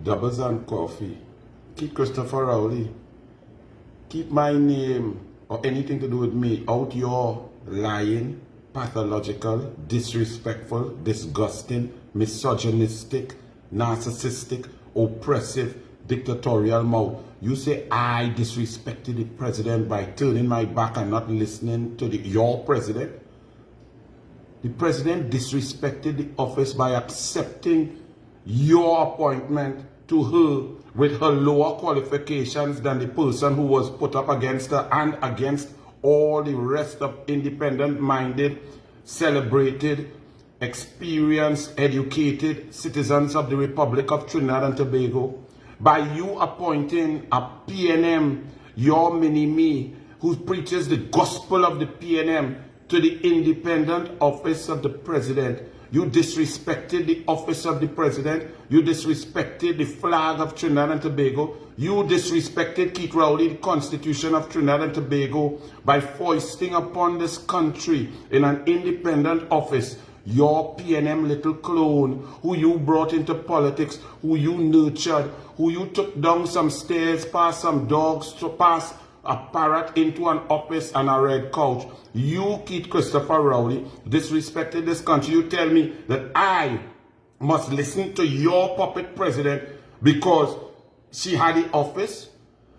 Doubles and coffee. Keep Christopher Rowley. Keep my name or anything to do with me out your lying, pathological, disrespectful, disgusting, misogynistic, narcissistic, oppressive, dictatorial mouth. You say I disrespected the president by turning my back and not listening to your president. The president disrespected the office by accepting your appointment to her with her lower qualifications than the person who was put up against her and against all the rest of independent-minded, celebrated, experienced, educated citizens of the Republic of Trinidad and Tobago. By you appointing a PNM, your mini-me, who preaches the gospel of the PNM to the independent office of the president. You disrespected the office of the president. You disrespected the flag of Trinidad and Tobago. You disrespected Keith Rowley, the Constitution of Trinidad and Tobago, by foisting upon this country in an independent office your PNM little clone, who you brought into politics, who you nurtured, who you took down some stairs, past some dogs, to pass a parrot into an office and a red couch. You, Keith Christopher Rowley, disrespected this country. You tell me that I must listen to your puppet president because she had the office.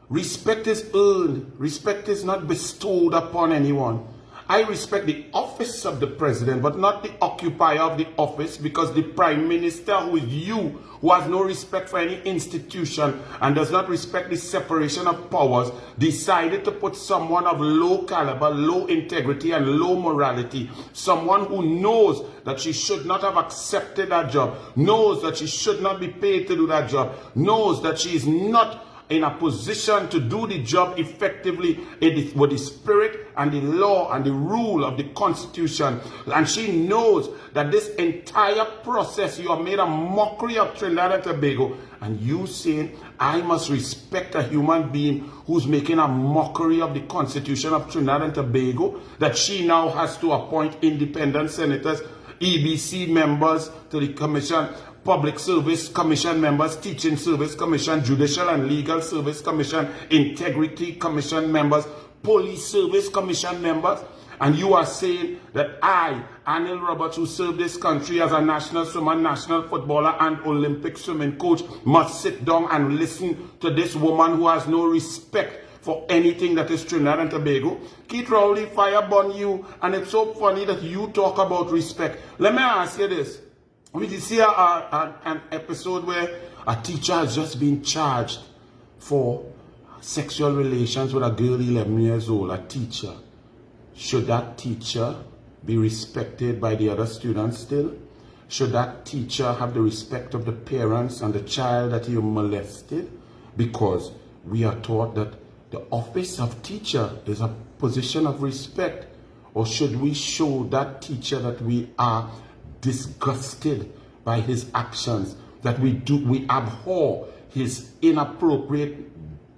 Respect is earned. Respect is not bestowed upon anyone. I respect the office of the president, but not the occupier of the office, because the prime minister, who is you, who has no respect for any institution and does not respect the separation of powers, decided to put someone of low caliber, low integrity, and low morality, someone who knows that she should not have accepted that job, knows that she should not be paid to do that job, knows that she is not in a position to do the job effectively with the spirit and the law and the rule of the Constitution. And she knows that this entire process, you have made a mockery of Trinidad and Tobago. And you saying, I must respect a human being who's making a mockery of the Constitution of Trinidad and Tobago, that she now has to appoint independent senators, EBC members to the commission, Public Service Commission members, Teaching Service Commission, Judicial and Legal Service Commission, Integrity Commission members, Police Service Commission members. And you are saying that I, Anil Roberts, who served this country as a national swimmer, national footballer, and Olympic swimming coach, must sit down and listen to this woman who has no respect for anything that is Trinidad and Tobago. Keith Rowley fireburn you, and it's so funny that you talk about respect. Let me ask you this. We did see an episode where a teacher has just been charged for sexual relations with a girl 11 years old, a teacher. Should that teacher be respected by the other students still? Should that teacher have the respect of the parents and the child that he molested? Because we are taught that the office of teacher is a position of respect. Or should we show that teacher that we are disgusted by his actions, that we abhor his inappropriate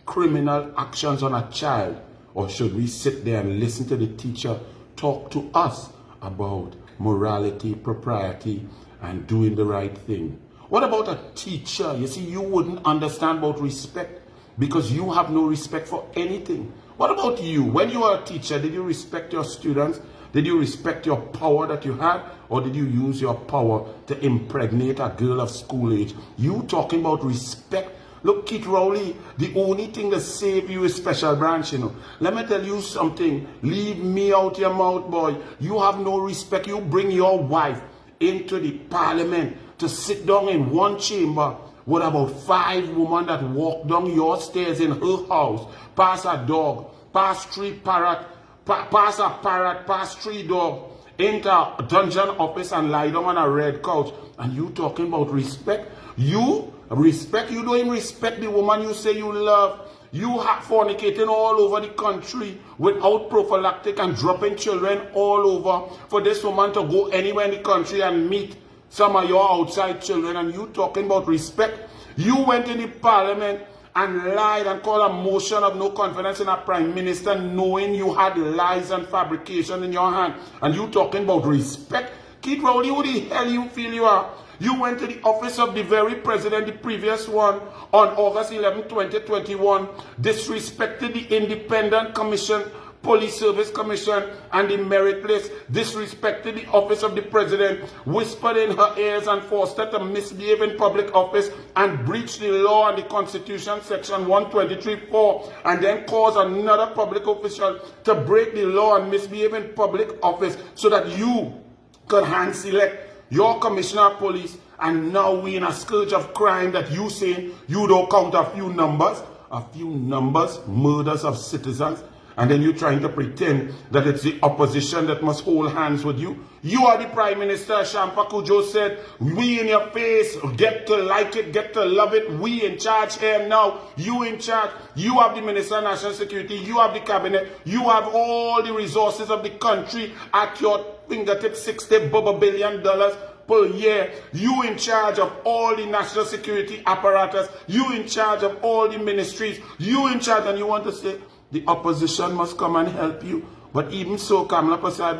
criminal actions on a child? Or should we sit there and listen to the teacher talk to us about morality, propriety, and doing the right thing? What about a teacher? You see, you wouldn't understand about respect because you have no respect for anything. What about you? When you were a teacher, did you respect your students? Did you respect your power that you had? Or did you use your power to impregnate a girl of school age? You talking about respect? Look, Keith Rowley, the only thing that save you is special branch, you know. Let me tell you something. Leave me out your mouth, boy. You have no respect. You bring your wife into the parliament to sit down in one chamber with about 5 women that walk down your stairs in her house, pass a dog, pass 3 parrot, pass a parrot, pass 3 dogs, enter a dungeon office and lie down on a red couch. And you talking about respect? You don't even respect the woman you say you love. You have fornicating all over the country without prophylactic and dropping children all over for this woman to go anywhere in the country and meet some of your outside children. And you talking about respect? You went in the parliament and lied and called a motion of no confidence in a prime minister, knowing you had lies and fabrication in your hand. And you talking about respect? Keith Rowley, who the hell you feel you are? You went to the office of the very president, the previous one, on August 11, 2021, disrespected the Independent Commission, Police Service Commission, and the merit list, disrespected the office of the president, whispered in her ears and forced her to misbehave in public office, and breached the law and the Constitution, Section 123(4), and then caused another public official to break the law and misbehave in public office so that you could hand select your commissioner of police. And now we in a scourge of crime that you say you don't count a few numbers, murders of citizens, and then you're trying to pretend that it's the opposition that must hold hands with you. You are the Prime Minister. Shampa Kujo said, we in your face, get to like it, get to love it. We in charge here now. You in charge. You have the Minister of National Security. You have the cabinet. You have all the resources of the country at your fingertips, $60 billion per year. You in charge of all the national security apparatus. You in charge of all the ministries. You in charge, and you want to say, the opposition must come and help you. But even so, Kamala Prasad,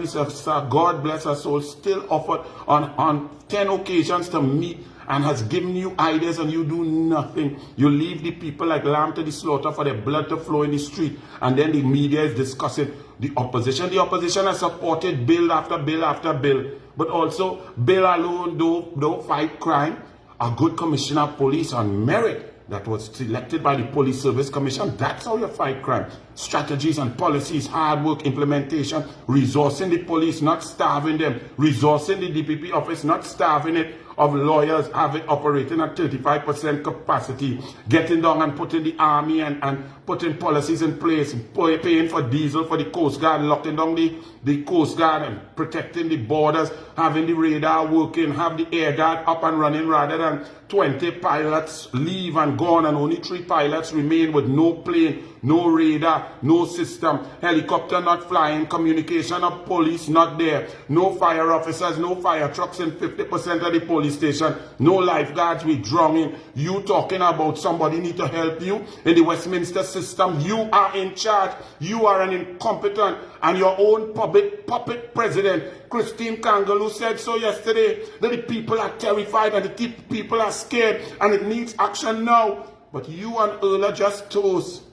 God bless her soul, still offered on 10 occasions to meet and has given you ideas, and you do nothing. You leave the people like lamb to the slaughter for their blood to flow in the street. And then the media is discussing the opposition. The opposition has supported bill after bill after bill. But also, bill alone don't fight crime. A good commissioner of police on merit that was selected by the Police Service Commission, that's how you fight crime. Strategies and policies, hard work, implementation, resourcing the police, not starving them, resourcing the DPP office, not starving it of lawyers, have it operating at 35% capacity, getting down and putting the army and putting policies in place, paying for diesel for the Coast Guard, locking down the Coast Guard and protecting the borders, having the radar working, have the air guard up and running rather than 20 pilots leave and gone and only 3 pilots remain with no plane, no radar, no system, helicopter not flying, communication of police not there, no fire officers, no fire trucks in 50% of the police station, no lifeguards withdrawing. You talking about somebody need to help you in the Westminster system. You are in charge. You are an incompetent, and your own puppet president, Christine Kangaloo, said so yesterday, that the people are terrified and the people are scared and it needs action now. But you and Earl are just toast.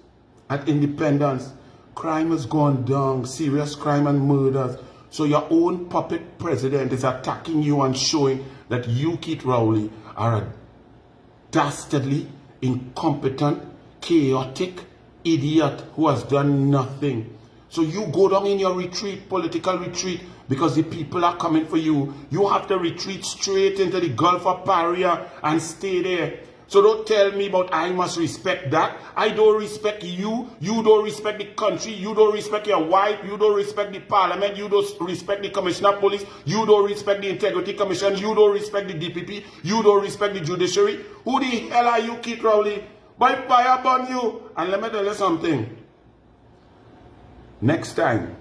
At independence, crime has gone down, serious crime and murders. So your own puppet president is attacking you and showing that you, Keith Rowley, are a dastardly, incompetent, chaotic idiot who has done nothing. So you go down in your retreat, political retreat, because the people are coming for you. You have to retreat straight into the Gulf of Paria and stay there. So don't tell me about I must respect that. I don't respect you. You don't respect the country. You don't respect your wife. You don't respect the parliament. You don't respect the commissioner of police. You don't respect the integrity commission. You don't respect the DPP. You don't respect the judiciary. Who the hell are you, Keith Rowley? By fire burn you. And let me tell you something. Next time,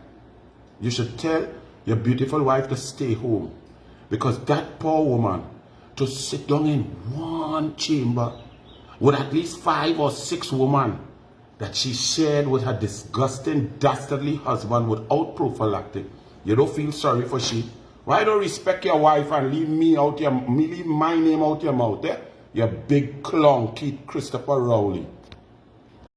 you should tell your beautiful wife to stay home. Because that poor woman, to sit down in one chamber with at least 5 or 6 women that she shared with her disgusting, dastardly husband without prophylactic. You don't feel sorry for she? Why don't respect your wife and leave leave my name out your mouth, eh? You big clown, Keith Christopher Rowley.